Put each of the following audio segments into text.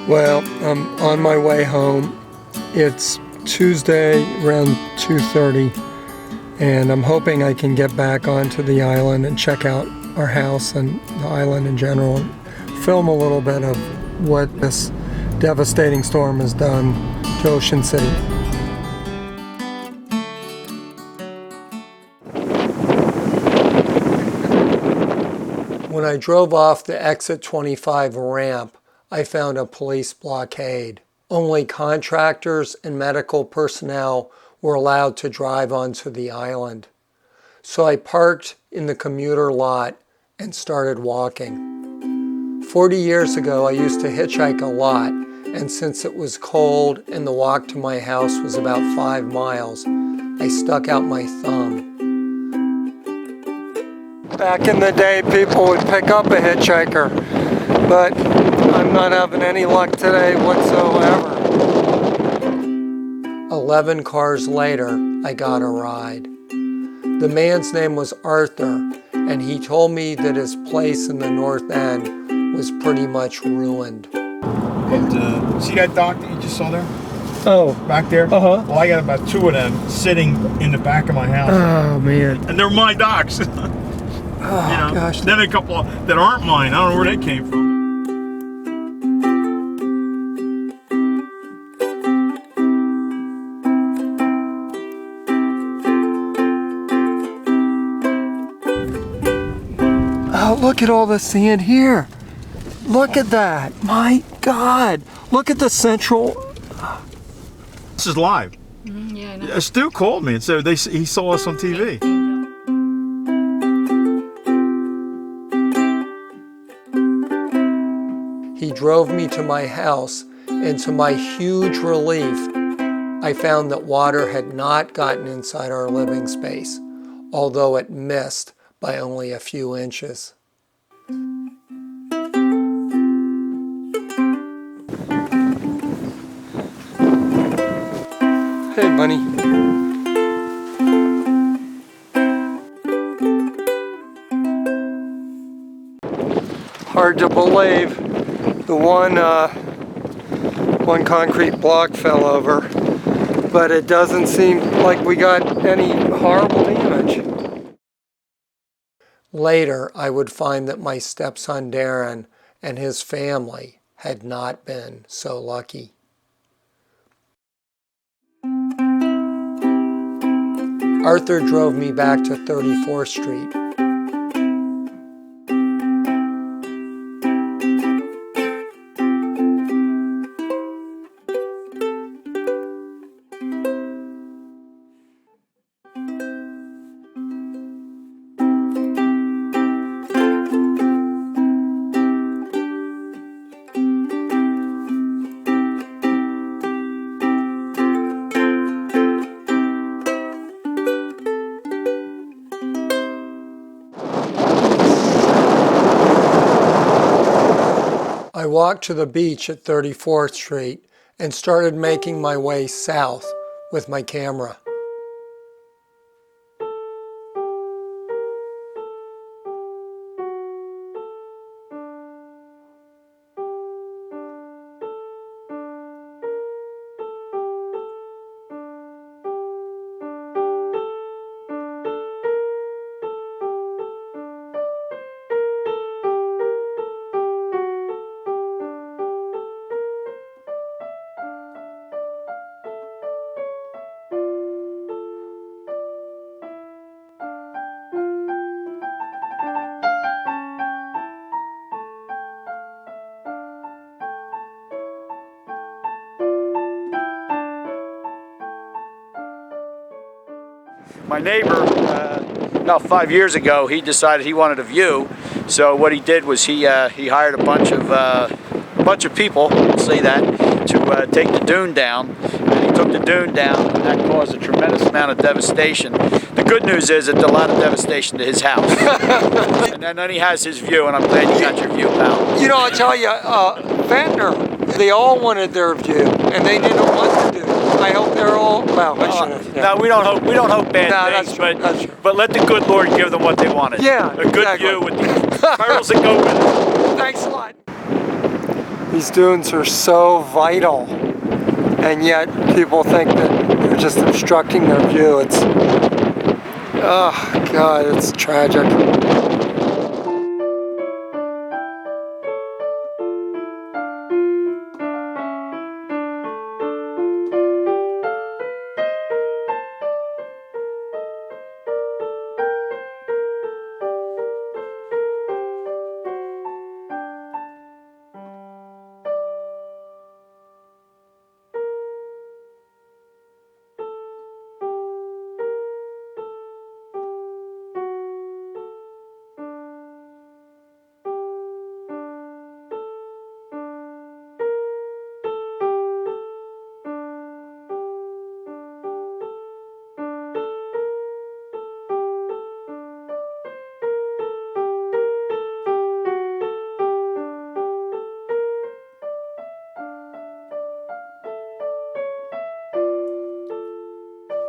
Well, I'm on my way home. It's Tuesday around 2:30, and I'm hoping I can get back onto the island and check out our house and the island in general and film a little bit of what this devastating storm has done to Ocean City. When I drove off the exit 25 ramp, I found a police blockade. Only contractors and medical personnel were allowed to drive onto the island. So I parked in the commuter lot and started walking. 40 years ago, I used to hitchhike a lot, and since it was cold and the walk to my house was about 5 miles, I stuck out my thumb. Back in the day, people would pick up a hitchhiker, but I'm not having any luck today whatsoever. 11 cars later, I got a ride. The man's name was Arthur, and he told me that his place in the North End was pretty much ruined. And see that dock that you just saw there? Oh. Back there? Uh-huh. Well, I got about 2 of them sitting in the back of my house. Oh, man. And they're my docks. Oh, gosh. Then a couple that aren't mine. I don't know where they came from. Oh, look at all the sand here. Look at that. My God. Look at the central. This is live. Yeah, I know. Stu called me and said he saw us on TV. He drove me to my house, and to my huge relief, I found that water had not gotten inside our living space, although it missed by only a few inches. Hey, bunny. Hard to believe. The one concrete block fell over, but it doesn't seem like we got any horrible damage. Later, I would find that my stepson Darren and his family had not been so lucky. Arthur drove me back to 34th Street. I walked to the beach at 34th Street and started making my way south with my camera. My neighbor, about 5 years ago, he decided he wanted a view. So what he did was he hired a bunch of people, let's say that, to take the dune down. And he took the dune down, and that caused a tremendous amount of devastation. The good news is it did a lot of devastation to his house. And then he has his view, and I'm glad you got your view, pal. You know, I'll tell you, Ventnor, they all wanted their view, and they didn't know what to do. I hope they're all, well, I shouldn't. No, we don't hope bad things, that's true. but let the good Lord give them what they wanted. Yeah, a good exactly. view with the perils that go with it. Thanks a lot. These dunes are so vital, and yet people think that they're just obstructing their view. It's, oh God, it's tragic.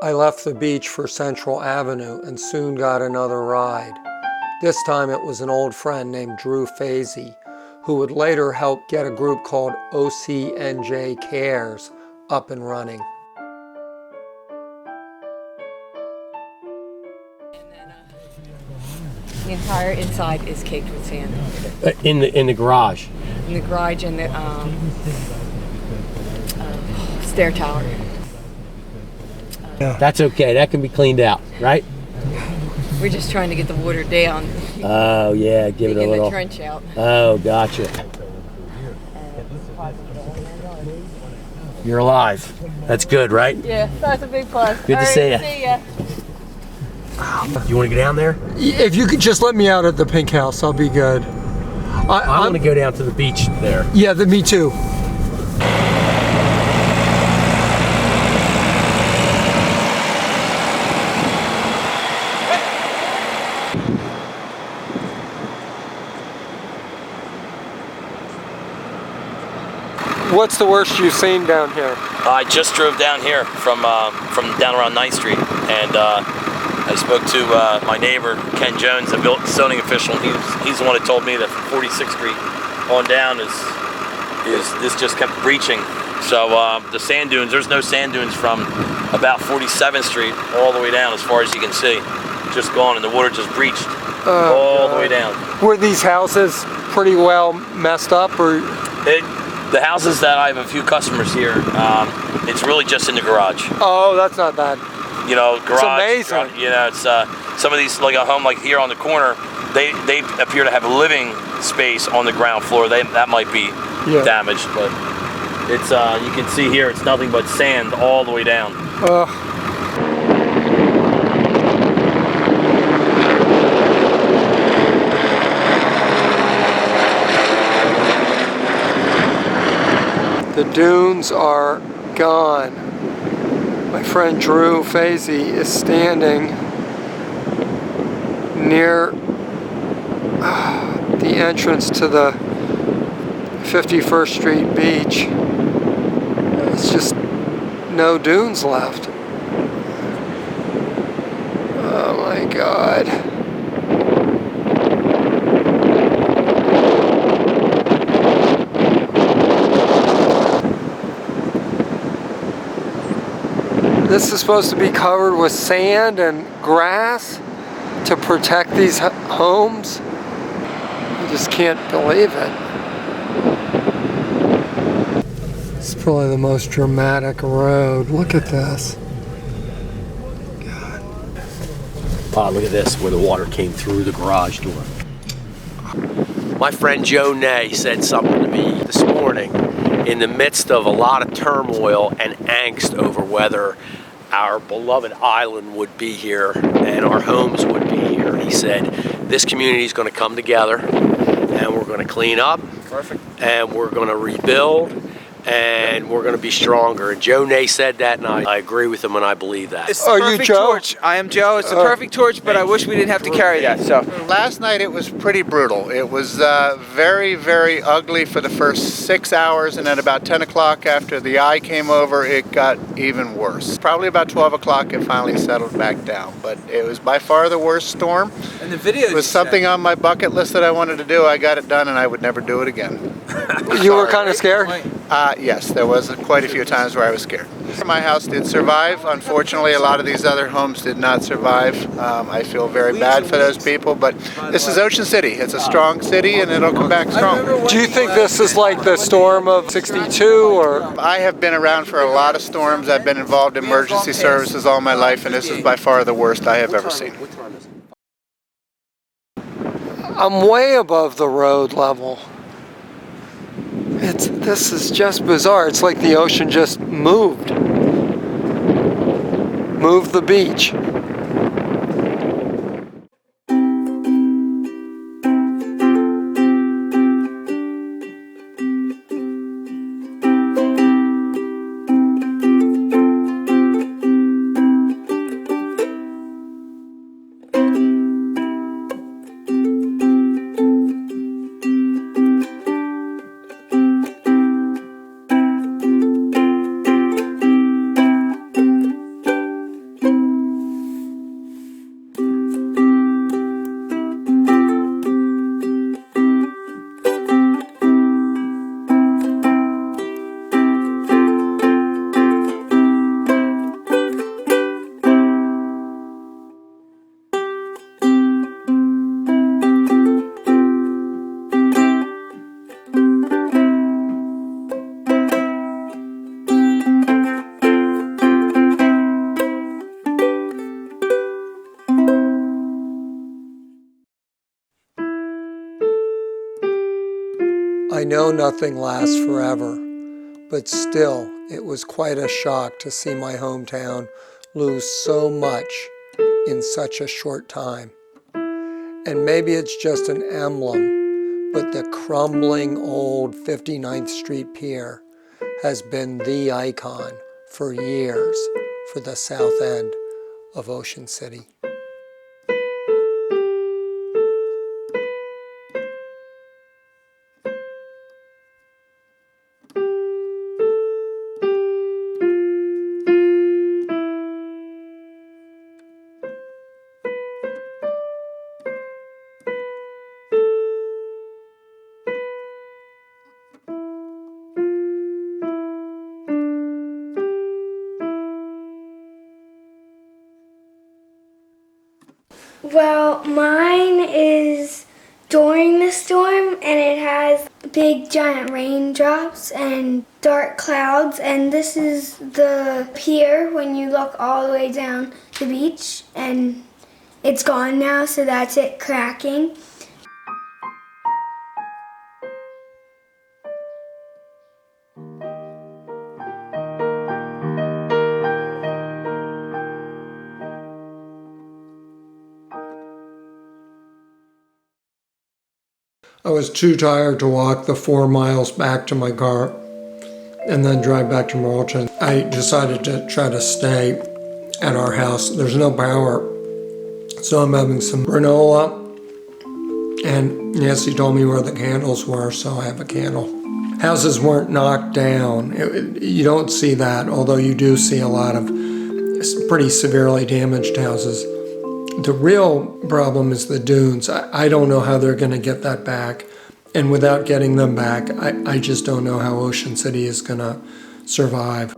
I left the beach for Central Avenue and soon got another ride. This time it was an old friend named Drew Fazy, who would later help get a group called OCNJ Cares up and running. The entire inside is caked with sand. In the garage. In the garage and the stair tower. That's okay. That can be cleaned out, right? We're just trying to get the water down. Oh yeah, give it a Digging little. the trench out. Oh, gotcha. You're alive. That's good, right? Yeah, that's a big plus. Good to see ya. See ya. You want to go down there? If you could just let me out at the Pink House, I'll be good. I want to go down to the beach there. Yeah, me too. What's the worst you've seen down here? I just drove down here from down around 9th Street, and I spoke to my neighbor Ken Jones, a zoning official. He's the one that told me that from 46th Street on down is this just kept breaching. So the sand dunes, there's no sand dunes from about 47th Street all the way down as far as you can see, just gone, and the water just breached all the way down. Were these houses pretty well messed up, or? The houses that I have a few customers here, it's really just in the garage. Oh, that's not bad. You know, garage. It's amazing. You know, it's some of these, like a home like here on the corner, they appear to have a living space on the ground floor. That might be damaged, but it's you can see here it's nothing but sand all the way down. The dunes are gone. My friend Drew Fazy is standing near the entrance to the 51st Street beach. It's just no dunes left. Oh my God. This is supposed to be covered with sand and grass to protect these homes. I just can't believe it. It's probably the most dramatic road. Look at this. Oh, look at this, where the water came through the garage door. My friend Joe Nay said something to me this morning in the midst of a lot of turmoil and angst over whether our beloved island would be here and our homes would be here. He said, this community is going to come together and we're going to clean up. Perfect. And we're going to rebuild and we're going to be stronger. And Joe Ney said that, and I agree with him, and I believe that. It's the perfect torch. I am Joe. It's the perfect torch, but I wish we didn't have to carry that. So Last night it was pretty brutal. It was very, very ugly for the first 6 hours, and at about 10 o'clock after the eye came over, it got even worse. Probably about 12 o'clock it finally settled back down, but it was by far the worst storm. and the video It was something on my bucket list that I wanted to do. I got it done, and I would never do it again. You were kind of scared? Yes, there was quite a few times where I was scared. My house did survive. Unfortunately, a lot of these other homes did not survive. I feel very bad for those people, but this is Ocean City. It's a strong city, and it'll come back strong. Do you think this is like the storm of '62, or? I have been around for a lot of storms. I've been involved in emergency services all my life, and this is by far the worst I have ever seen. I'm way above the road level. This is just bizarre. It's like the ocean just moved the beach. I know nothing lasts forever, but still, it was quite a shock to see my hometown lose so much in such a short time. And maybe it's just an emblem, but the crumbling old 59th Street Pier has been the icon for years for the south end of Ocean City. Well, mine is during the storm, and it has big giant raindrops and dark clouds, and this is the pier when you look all the way down the beach, and it's gone now, so that's it cracking. I was too tired to walk the 4 miles back to my car and then drive back to Marlton. I decided to try to stay at our house. There's no power, so I'm having some granola. And Nancy told me where the candles were, so I have a candle. Houses weren't knocked down. You don't see that, although you do see a lot of pretty severely damaged houses. The real problem is the dunes. I don't know how they're going to get that back. And without getting them back, I just don't know how Ocean City is going to survive.